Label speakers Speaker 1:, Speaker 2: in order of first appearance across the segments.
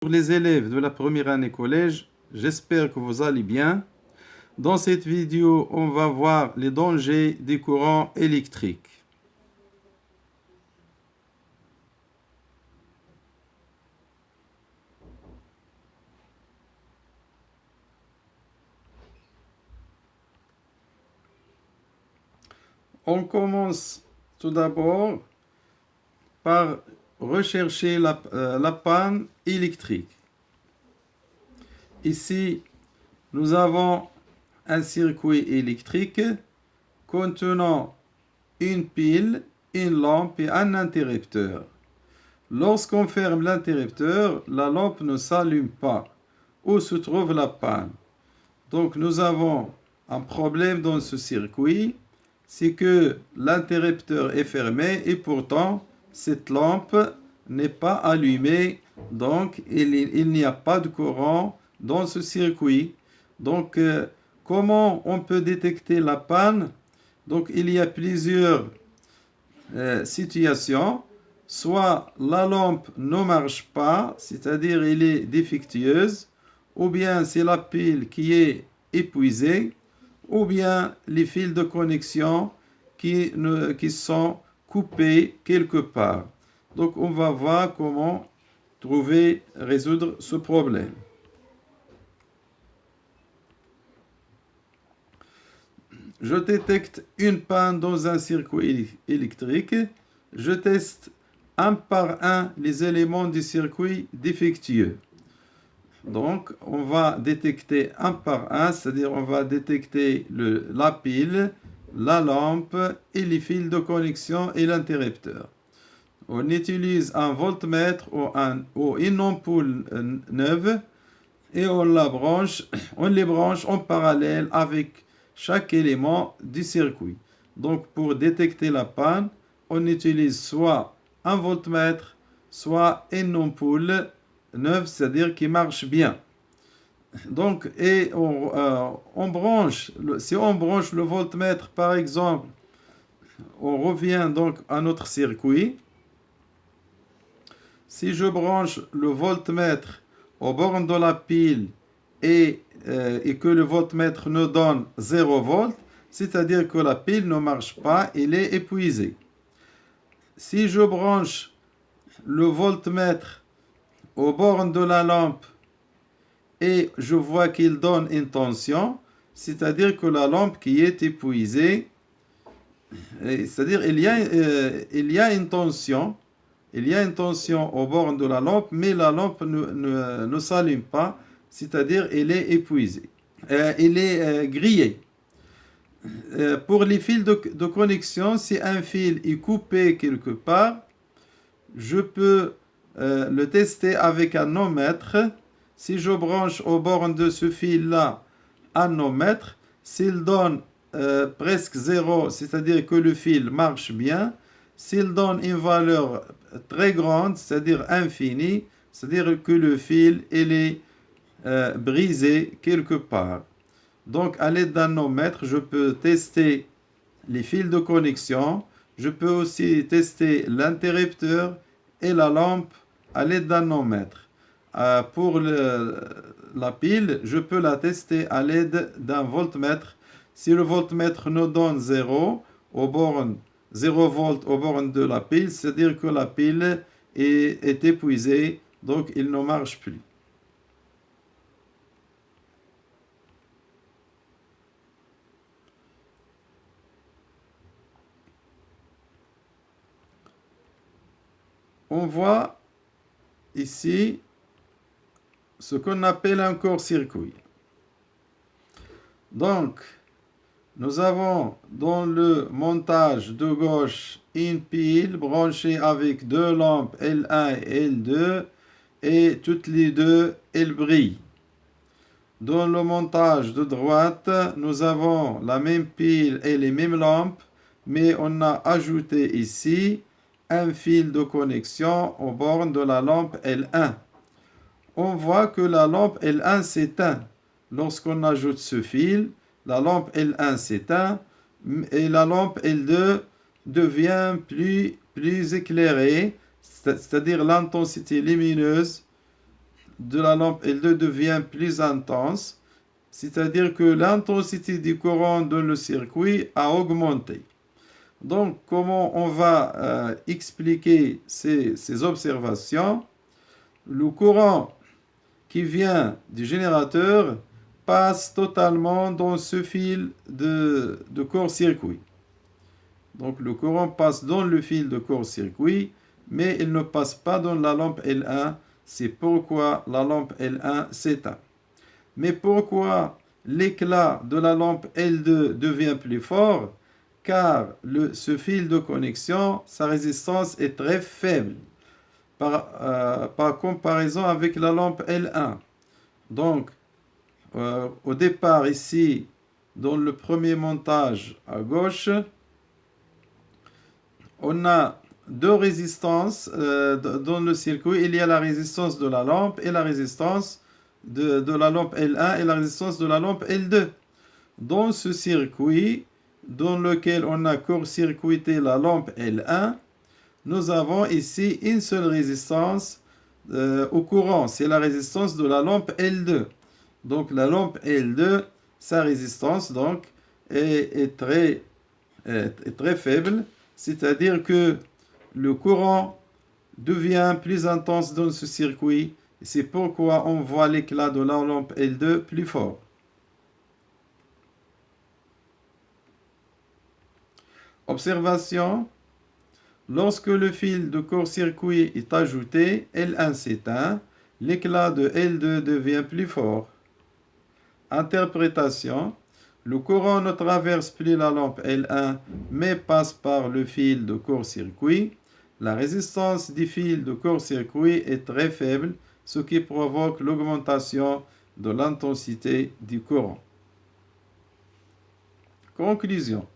Speaker 1: Pour les élèves de la première année collège, j'espère que vous allez bien. Dans cette vidéo, on va voir les dangers des courants électriques. On commence tout d'abord par rechercher la panne électrique. Ici, nous avons un circuit électrique contenant une pile, une lampe et un interrupteur. Lorsqu'on ferme l'interrupteur, la lampe ne s'allume pas. Où se trouve la panne? Donc nous avons un problème dans ce circuit, c'est que l'interrupteur est fermé et pourtant cette lampe n'est pas allumée, donc il n'y a pas de courant dans ce circuit. Donc comment on peut détecter la panne? Donc il y a plusieurs situations. Soit la lampe ne marche pas, c'est-à-dire elle est défectueuse, ou bien c'est la pile qui est épuisée, ou bien les fils de connexion qui sont coupés quelque part. Donc on va voir comment résoudre ce problème. Je détecte une panne dans un circuit électrique. Je teste un par un les éléments du circuit défectueux. Donc, on va détecter un par un, c'est-à-dire on va détecter la pile, la lampe et les fils de connexion et l'interrupteur. On utilise un voltmètre ou une ampoule neuve et on les branche en parallèle avec chaque élément du circuit. Donc, pour détecter la panne, on utilise soit un voltmètre, soit une ampoule neuve, c'est-à-dire qui marche bien. Donc, si on branche le voltmètre, par exemple, on revient donc à notre circuit. Si je branche le voltmètre aux bornes de la pile et que le voltmètre nous donne 0 volt, c'est-à-dire que la pile ne marche pas, elle est épuisée. Si je branche le voltmètre aux bornes de la lampe et je vois qu'il donne une tension, c'est-à-dire que la lampe qui est épuisée, c'est-à-dire il y a une tension, aux bornes de la lampe, mais la lampe ne s'allume pas, c'est-à-dire elle est épuisée, elle est grillée. Pour les fils de connexion, si un fil est coupé quelque part, je peux le tester avec un ohmmètre. Si je branche aux bornes de ce fil-là un ohmmètre, s'il donne presque 0, c'est-à-dire que le fil marche bien. S'il donne une valeur très grande, c'est-à-dire infinie, c'est-à-dire que le fil est brisé quelque part. Donc, à l'aide d'un ohmmètre, je peux tester les fils de connexion. Je peux aussi tester l'interrupteur et la lampe à l'aide d'un ohmmètre. Pour la pile, je peux la tester à l'aide d'un voltmètre. Si le voltmètre nous donne 0 volt aux bornes de la pile, c'est-à-dire que la pile est épuisée, donc il ne marche plus. On voit ici ce qu'on appelle un court-circuit. Donc, nous avons dans le montage de gauche une pile branchée avec deux lampes L1 et L2 et toutes les deux, elles brillent. Dans le montage de droite, nous avons la même pile et les mêmes lampes, mais on a ajouté ici un fil de connexion aux bornes de la lampe L1. On voit que la lampe L1 s'éteint. Lorsqu'on ajoute ce fil, la lampe L1 s'éteint et la lampe L2 devient plus éclairée, c'est-à-dire l'intensité lumineuse de la lampe L2 devient plus intense, c'est-à-dire que l'intensité du courant dans le circuit a augmenté. Donc, comment on va expliquer ces observations? Le courant qui vient du générateur passe totalement dans ce fil de court-circuit. Donc, le courant passe dans le fil de court-circuit, mais il ne passe pas dans la lampe L1. C'est pourquoi la lampe L1 s'éteint. Mais pourquoi l'éclat de la lampe L2 devient plus fort? Car ce fil de connexion, sa résistance est très faible par comparaison avec la lampe L1. Donc, au départ ici, dans le premier montage à gauche, on a deux résistances dans le circuit. Il y a la résistance de la lampe et la résistance de la lampe L1 et la résistance de la lampe L2. Dans ce circuit, dans lequel on a court-circuité la lampe L1, nous avons ici une seule résistance au courant, c'est la résistance de la lampe L2. Donc la lampe L2, sa résistance donc, est très faible, c'est-à-dire que le courant devient plus intense dans ce circuit. C'est pourquoi on voit l'éclat de la lampe L2 plus fort. Observation. Lorsque le fil de court-circuit est ajouté, L1 s'éteint, l'éclat de L2 devient plus fort. Interprétation. Le courant ne traverse plus la lampe L1, mais passe par le fil de court-circuit. La résistance du fil de court-circuit est très faible, ce qui provoque l'augmentation de l'intensité du courant. Conclusion.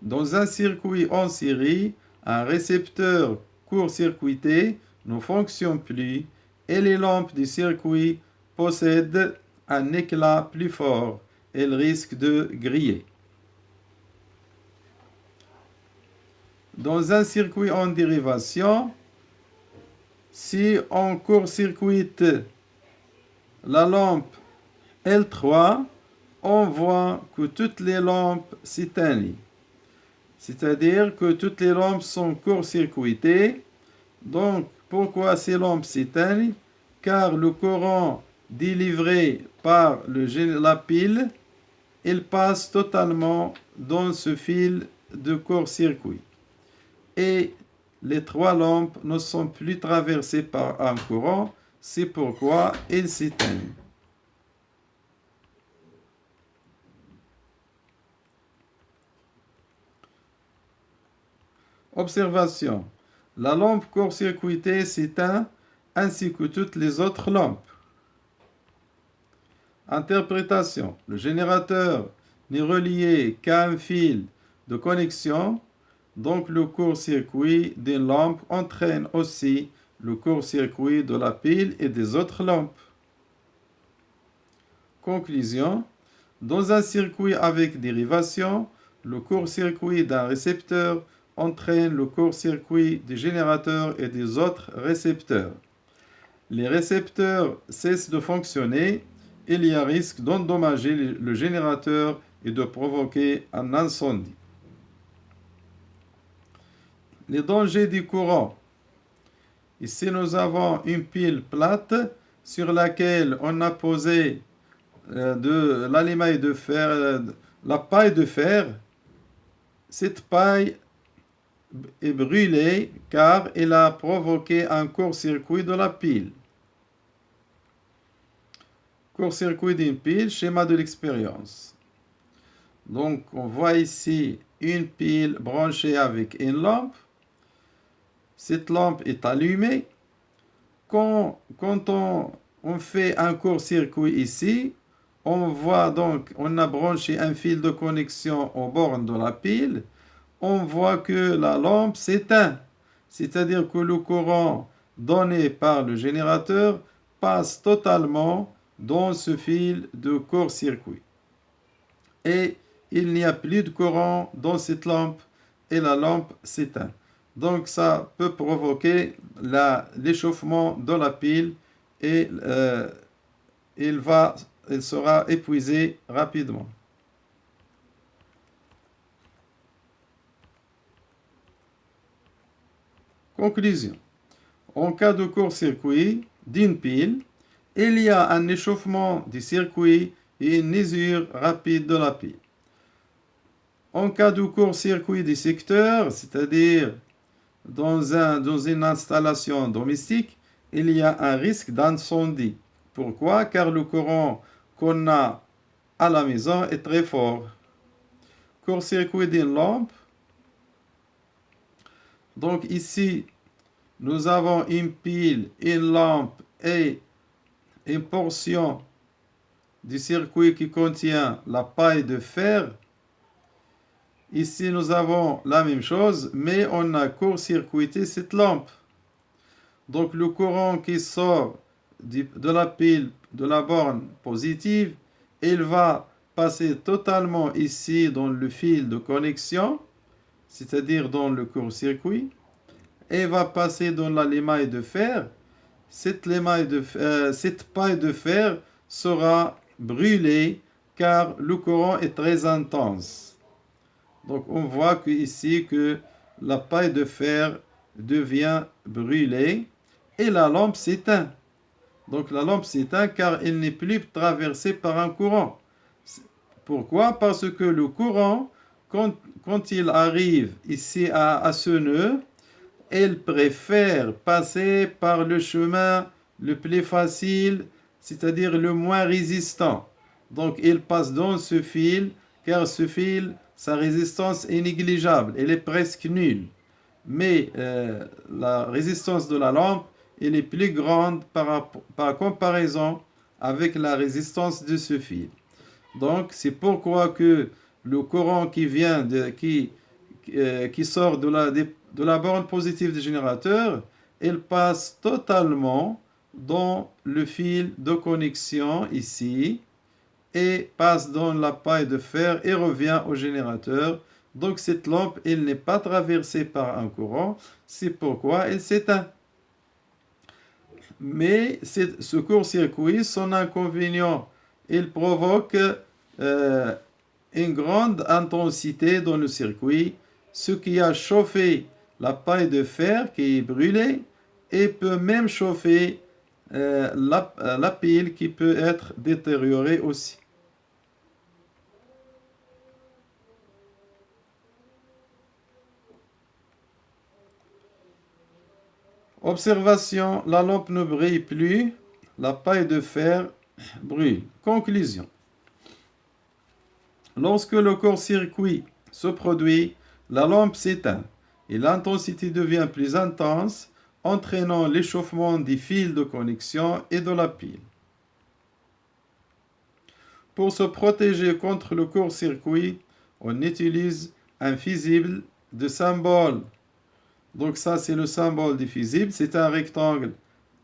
Speaker 1: Dans un circuit en série, un récepteur court-circuité ne fonctionne plus et les lampes du circuit possèdent un éclat plus fort. Elles risquent de griller. Dans un circuit en dérivation, si on court-circuite la lampe L3, on voit que toutes les lampes s'éteignent. C'est-à-dire que toutes les lampes sont court-circuitées. Donc, pourquoi ces lampes s'éteignent? Car le courant délivré par la pile, il passe totalement dans ce fil de court-circuit. Et les trois lampes ne sont plus traversées par un courant, c'est pourquoi elles s'éteignent. Observation. La lampe court-circuitée s'éteint ainsi que toutes les autres lampes. Interprétation. Le générateur n'est relié qu'à un fil de connexion, donc le court-circuit des lampes entraîne aussi le court-circuit de la pile et des autres lampes. Conclusion. Dans un circuit avec dérivation, le court-circuit d'un récepteur entraîne le court-circuit du générateur et des autres récepteurs. Les récepteurs cessent de fonctionner, il y a risque d'endommager le générateur et de provoquer un incendie. Les dangers du courant. Ici, nous avons une pile plate sur laquelle on a posé de l'allimaille de fer, la paille de fer. Cette paille est brûlée car elle a provoqué un court-circuit de la pile. Court-circuit d'une pile, schéma de l'expérience. Donc, on voit ici une pile branchée avec une lampe. Cette lampe est allumée. Quand on fait un court-circuit ici, on voit donc, on a branché un fil de connexion aux bornes de la pile. On voit que la lampe s'éteint. C'est-à-dire que le courant donné par le générateur passe totalement dans ce fil de court-circuit. Et il n'y a plus de courant dans cette lampe et la lampe s'éteint. Donc ça peut provoquer l'échauffement de la pile et il sera épuisé rapidement. Conclusion. En cas de court-circuit d'une pile, il y a un échauffement du circuit et une usure rapide de la pile. En cas de court-circuit du secteur, c'est-à-dire dans une installation domestique, il y a un risque d'incendie. Pourquoi? Car le courant qu'on a à la maison est très fort. Court-circuit d'une lampe. Donc ici, nous avons une pile, une lampe et une portion du circuit qui contient la paille de fer. Ici, nous avons la même chose, mais on a court-circuité cette lampe. Donc, le courant qui sort de la pile, de la borne positive, il va passer totalement ici dans le fil de connexion, c'est-à-dire dans le court-circuit, et va passer dans l'émail de fer. Cette paille de fer sera brûlée car le courant est très intense. Donc on voit ici que la paille de fer devient brûlée et la lampe s'éteint. Donc la lampe s'éteint car elle n'est plus traversée par un courant. Pourquoi? Parce que le courant, quand il arrive ici à ce nœud, elle préfère passer par le chemin le plus facile, c'est-à-dire le moins résistant. Donc, il passe dans ce fil, car ce fil, sa résistance est négligeable, elle est presque nulle. Mais la résistance de la lampe, elle est plus grande par comparaison avec la résistance de ce fil. Donc, c'est pourquoi que le courant qui sort de la borne positive du générateur, elle passe totalement dans le fil de connexion ici et passe dans la paille de fer et revient au générateur. Donc cette lampe, elle n'est pas traversée par un courant, c'est pourquoi elle s'éteint. Mais ce court-circuit, son inconvénient, il provoque une grande intensité dans le circuit, ce qui a chauffé la paille de fer qui est brûlée et peut même chauffer la pile qui peut être détériorée aussi. Observation, la lampe ne brille plus, la paille de fer brûle. Conclusion. Lorsque le court-circuit se produit, la lampe s'éteint et l'intensité devient plus intense, entraînant l'échauffement des fils de connexion et de la pile. Pour se protéger contre le court-circuit, on utilise un fusible de symbole. Donc ça, c'est le symbole du fusible. C'est un rectangle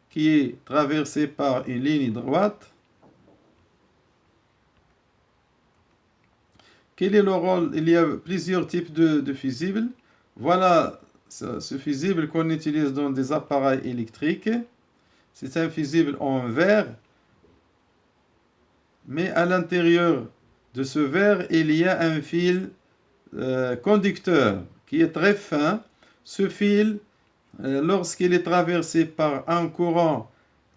Speaker 1: qui est traversé par une ligne droite. Quel est le rôle? Il y a plusieurs types de fusibles. Voilà ce fusible qu'on utilise dans des appareils électriques. C'est un fusible en verre. Mais à l'intérieur de ce verre, il y a un fil conducteur qui est très fin. Ce fil, lorsqu'il est traversé par un courant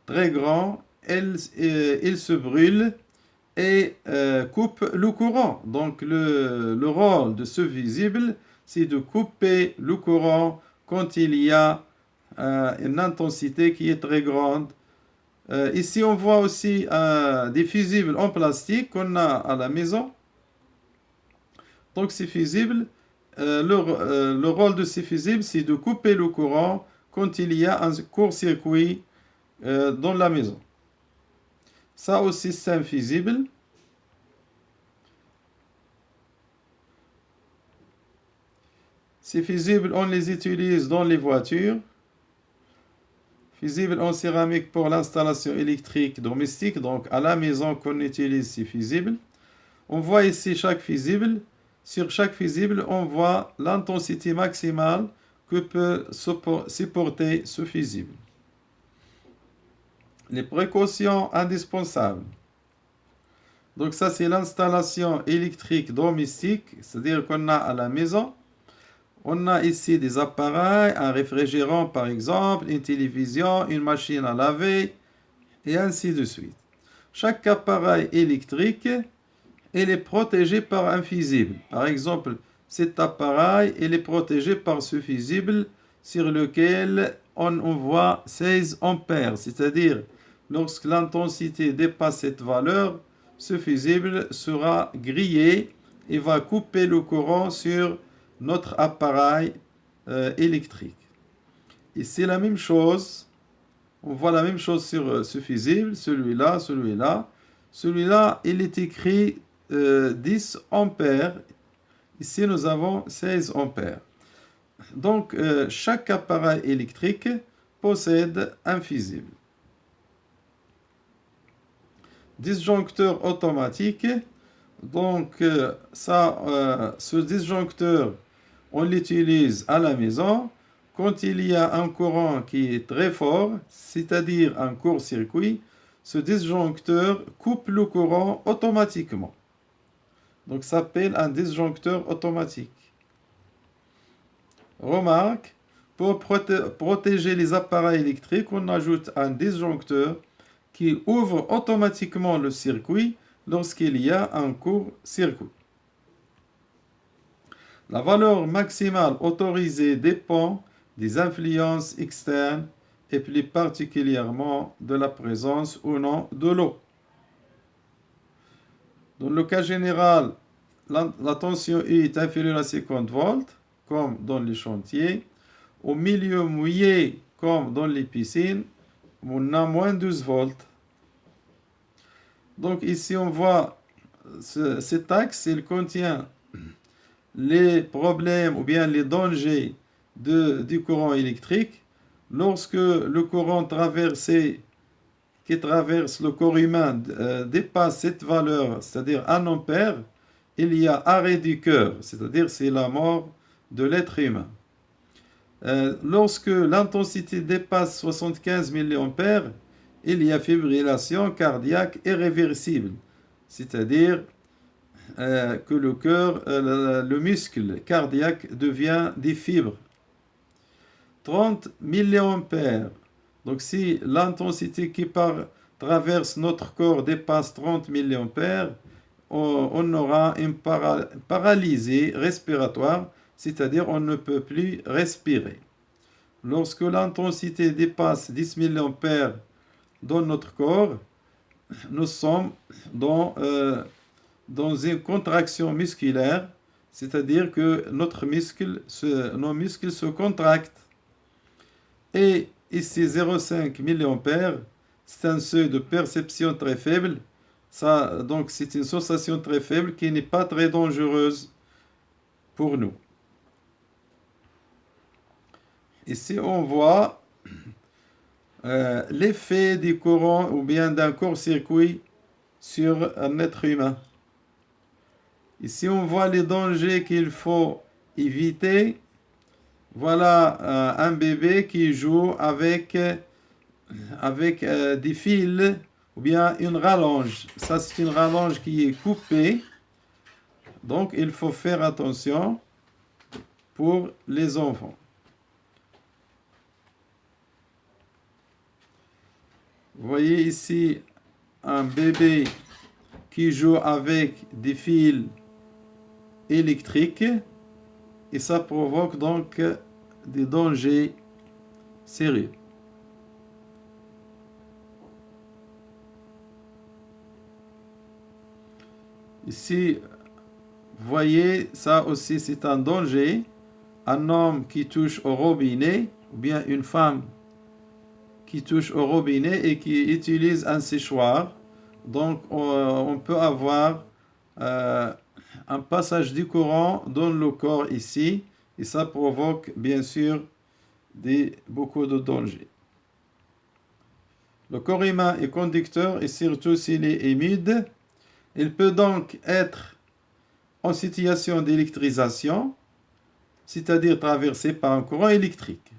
Speaker 1: très grand, il se brûle et coupe le courant. Donc le rôle de ce fusible, c'est de couper le courant quand il y a une intensité qui est très grande. Ici, on voit aussi des fusibles en plastique qu'on a à la maison. Donc ces fusibles, le rôle de ces fusibles, c'est de couper le courant quand il y a un court-circuit dans la maison. Ça aussi, c'est un fusible. Ces fusibles, on les utilise dans les voitures. Fusible en céramique pour l'installation électrique domestique, donc à la maison qu'on utilise ces fusibles. On voit ici chaque fusible. Sur chaque fusible, on voit l'intensité maximale que peut supporter ce fusible. Les précautions indispensables. Donc ça, c'est l'installation électrique domestique, c'est-à-dire qu'on a à la maison. On a ici des appareils, un réfrigérant par exemple, une télévision, une machine à laver, et ainsi de suite. Chaque appareil électrique, il est protégé par un fusible. Par exemple, cet appareil, il est protégé par ce fusible sur lequel on envoie 16 ampères, c'est-à-dire lorsque l'intensité dépasse cette valeur, ce fusible sera grillé et va couper le courant sur notre appareil électrique. Et c'est la même chose, on voit la même chose sur ce fusible, celui-là, celui-là. Celui-là, il est écrit 10 ampères. Ici, nous avons 16 ampères. Donc, chaque appareil électrique possède un fusible. Disjoncteur automatique. Donc, ce disjoncteur, on l'utilise à la maison quand il y a un courant qui est très fort, c'est-à-dire un court-circuit. Ce disjoncteur coupe le courant automatiquement. Donc, ça s'appelle un disjoncteur automatique. Remarque, pour protéger les appareils électriques, on ajoute un disjoncteur qui ouvre automatiquement le circuit lorsqu'il y a un court-circuit. La valeur maximale autorisée dépend des influences externes et plus particulièrement de la présence ou non de l'eau. Dans le cas général, la tension U est inférieure à 50 volts, comme dans les chantiers. Au milieu mouillé, comme dans les piscines, on a moins 12 volts. Donc ici, on voit cet axe, il contient les problèmes ou bien les dangers du courant électrique. Lorsque le courant qui traverse le corps humain dépasse cette valeur, c'est-à-dire 1 ampère, il y a arrêt du cœur, c'est-à-dire c'est la mort de l'être humain. Lorsque l'intensité dépasse 75 mA, il y a fibrillation cardiaque irréversible, c'est-à-dire que le cœur, le muscle cardiaque devient des fibres. 30 mA. Donc si l'intensité qui traverse notre corps dépasse 30 mA, on aura une paralysie respiratoire, c'est-à-dire on ne peut plus respirer. Lorsque l'intensité dépasse 10 mA dans notre corps, nous sommes dans une contraction musculaire, c'est-à-dire que nos muscles se contractent. Et ici 0,5 mA, c'est un seuil de perception très faible. Donc c'est une sensation très faible qui n'est pas très dangereuse pour nous. Ici on voit l'effet du courant ou bien d'un court-circuit sur un être humain. Ici on voit les dangers qu'il faut éviter. Voilà un bébé qui joue avec des fils ou bien une rallonge. Ça, c'est une rallonge qui est coupée. Donc, il faut faire attention pour les enfants. Vous voyez ici un bébé qui joue avec des fils électriques et ça provoque donc des dangers sérieux. Ici, vous voyez, ça aussi c'est un danger. Un homme qui touche au robinet, ou bien une femme qui touche au robinet et qui utilise un séchoir. Donc, on peut avoir un passage du courant dans le corps ici, et ça provoque bien sûr beaucoup de dangers. Le corps humain est conducteur et surtout s'il est humide. Il peut donc être en situation d'électrisation, c'est-à-dire traversé par un courant électrique.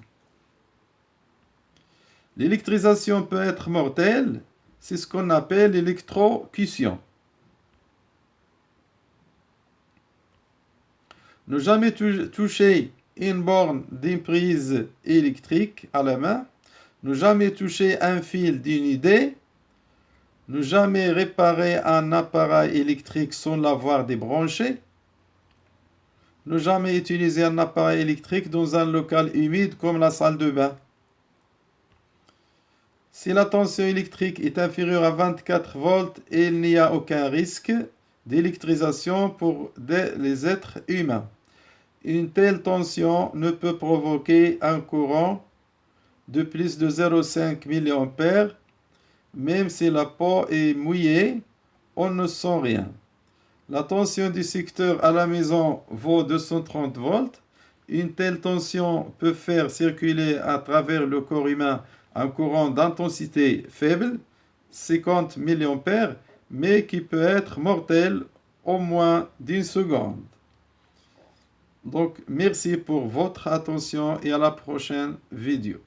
Speaker 1: L'électrisation peut être mortelle, c'est ce qu'on appelle l'électrocution. Ne jamais toucher une borne d'une prise électrique à la main. Ne jamais toucher un fil d'une idée. Ne jamais réparer un appareil électrique sans l'avoir débranché. Ne jamais utiliser un appareil électrique dans un local humide comme la salle de bain. Si la tension électrique est inférieure à 24 volts, il n'y a aucun risque d'électrisation pour les êtres humains. Une telle tension ne peut provoquer un courant de plus de 0,5 mA. Même si la peau est mouillée, on ne sent rien. La tension du secteur à la maison vaut 230 volts. Une telle tension peut faire circuler à travers le corps humain un courant d'intensité faible, 50 mA, mais qui peut être mortel au moins d'une seconde. Donc, merci pour votre attention et à la prochaine vidéo.